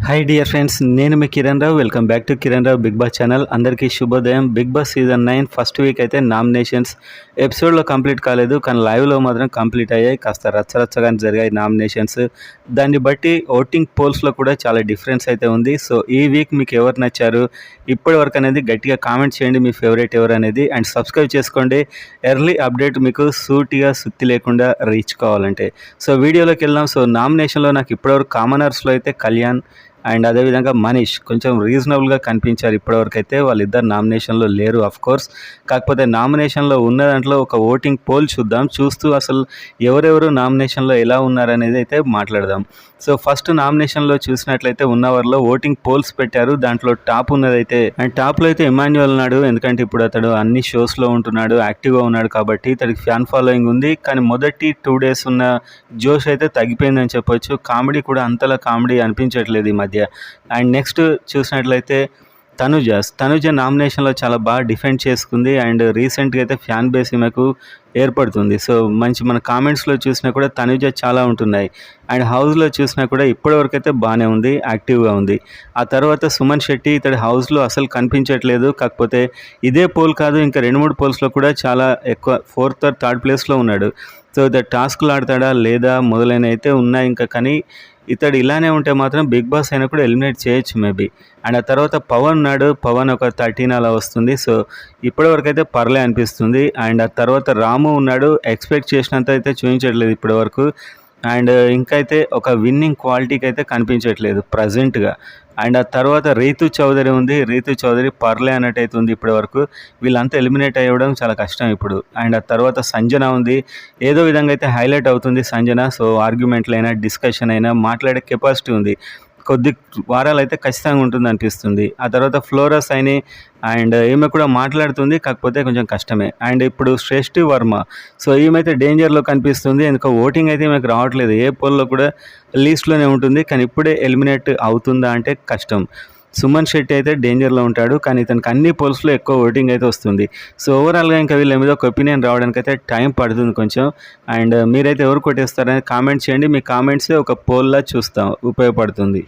Hi dear friends, నేను మీ Kiran Rao. Welcome back to Kiran Rao Big Boss channel. అందరికీ శుభోదయం. Big Boss season 9 first week అయితే నామినేషన్స్ ఎపిసోడ్లో కంప్లీట్ కాలేదు, కానీ లైవ్లో మాత్రం కంప్లీట్ అయ్యాయి. కాస్త రచ్చరచ్చగానే జరిగాయి నామినేషన్స్. దాన్ని బట్టి ఓటింగ్ పోల్స్లో కూడా చాలా డిఫరెన్స్ అయితే ఉంది. సో ఈ వీక్ మీకు ఎవరు నచ్చారు ఇప్పటి వరకు అనేది గట్టిగా కామెంట్ చేయండి, మీ ఫేవరెట్ ఎవరు అనేది. అండ్ సబ్స్క్రైబ్ చేసుకోండి, ఎర్లీ అప్డేట్ మీకు సూటిగా సుత్తి లేకుండా రీచ్ కావాలంటే. సో వీడియోలోకి వెళ్దాం. సో నామినేషన్లో నాకు ఇప్పటివరకు కామనర్స్లో అయితే కళ్యాణ్ అండ్ అదేవిధంగా మనీష్ కొంచెం రీజనబుల్గా కనిపించారు. ఇప్పటివరకు అయితే వాళ్ళిద్దరు నామినేషన్లో లేరు ఆఫ్ కోర్స్. కాకపోతే నామినేషన్లో ఉన్న దాంట్లో ఒక ఓటింగ్ పోల్ చూద్దాం, చూస్తూ అసలు ఎవరెవరు నామినేషన్లో ఎలా ఉన్నారనేది అయితే మాట్లాడదాం. సో ఫస్ట్ నామినేషన్లో చూసినట్లయితే ఉన్నవారిలో ఓటింగ్ పోల్స్ పెట్టారు. దాంట్లో టాప్ ఉన్నదైతే అండ్ టాప్లో అయితే ఇమాన్యుయల్ ఉన్నాడు. ఎందుకంటే ఇప్పుడు అతడు అన్ని షోస్లో ఉంటున్నాడు, యాక్టివ్గా ఉన్నాడు కాబట్టి ఇతడికి ఫ్యాన్ ఫాలోయింగ్ ఉంది. కానీ మొదటి 2 days ఉన్న జోష్ అయితే తగ్గిపోయిందని చెప్పొచ్చు. కామెడీ కూడా అంతలా కామెడీ అనిపించట్లేదు ఈ మధ్య. అండ్ నెక్స్ట్ చూసినట్లయితే తనుజ నామినేషన్లో చాలా బాగా డిఫెండ్ చేసుకుంది. అండ్ రీసెంట్గా అయితే ఫ్యాన్ బేస్ ఈమెకు ఏర్పడుతుంది. సో మంచి మన కామెంట్స్లో చూసినా కూడా తనుజ చాలా ఉంటున్నాయి. అండ్ హౌస్లో చూసినా కూడా ఇప్పటివరకు అయితే బాగానే ఉంది, యాక్టివ్గా ఉంది. ఆ తర్వాత సుమన్ శెట్టి ఇతడి హౌస్లో అసలు కనిపించట్లేదు. కాకపోతే ఇదే పోల్ కాదు, ఇంకా 2-3 పోల్స్లో కూడా చాలా ఎక్కువ 4th or 3rd ప్లేస్లో ఉన్నాడు. సో ఇతడు టాస్క్లు ఆడతాడా లేదా మొదలైన అయితే ఉన్నాయి ఇంకా. కానీ ఇతడు ఇలానే ఉంటే మాత్రం బిగ్ బాస్ అయినా కూడా ఎలిమినేట్ చేయొచ్చు మేబీ. అండ్ ఆ తర్వాత పవన్ ఉన్నాడు. పవన్ ఒక 13 అలా వస్తుంది. సో ఇప్పటివరకు అయితే పర్లే అనిపిస్తుంది. అండ్ ఆ తర్వాత రాము ఉన్నాడు. ఎక్స్పెక్ట్ చేసినంత అయితే చూపించట్లేదు ఇప్పటివరకు. అండ్ ఇంకైతే ఒక విన్నింగ్ క్వాలిటీకి అయితే కనిపించట్లేదు ప్రజెంట్గా. అండ్ ఆ తర్వాత రీతు చౌదరి ఉంది. రీతు చౌదరి పర్లే అన్నట్టయితే ఉంది ఇప్పటివరకు. వీళ్ళంతా ఎలిమినేట్ అయ్యడం చాలా కష్టం ఇప్పుడు. అండ్ ఆ తర్వాత సంజన ఉంది. ఏదో విధంగా అయితే హైలైట్ అవుతుంది సంజన. సో ఆర్గ్యుమెంట్లు అయినా డిస్కషన్ అయినా మాట్లాడే కెపాసిటీ ఉంది. కొద్ది వారాలు అయితే ఖచ్చితంగా ఉంటుంది అనిపిస్తుంది. ఆ తర్వాత ఫ్లోరస్ అయినా అండ్ ఈమె కూడా మాట్లాడుతుంది, కాకపోతే కొంచెం కష్టమే. అండ్ ఇప్పుడు శ్రేష్ఠి వర్మ, సో ఈమెయితే డేంజర్లో కనిపిస్తుంది. ఎందుకో ఓటింగ్ అయితే ఈమెకు రావట్లేదు, ఏ పోల్లో కూడా లీస్ట్లోనే ఉంటుంది. కానీ ఇప్పుడే ఎలిమినేట్ అవుతుందా అంటే కష్టం. సుమన్ శెట్టి అయితే డేంజర్లో ఉంటాడు, కానీ ఇతనికి అన్ని పోల్స్లో ఎక్కువ ఓటింగ్ అయితే వస్తుంది. సో ఓవరాల్గా ఇంకా వీళ్ళ మీద ఒక ఒపీనియన్ రావడానికి అయితే టైం పడుతుంది కొంచెం. అండ్ మీరైతే ఎవరు కొట్టేస్తారని కామెంట్ చేయండి. మీ కామెంట్సే ఒక పోల్లా చూస్తాం, ఉపయోగపడుతుంది.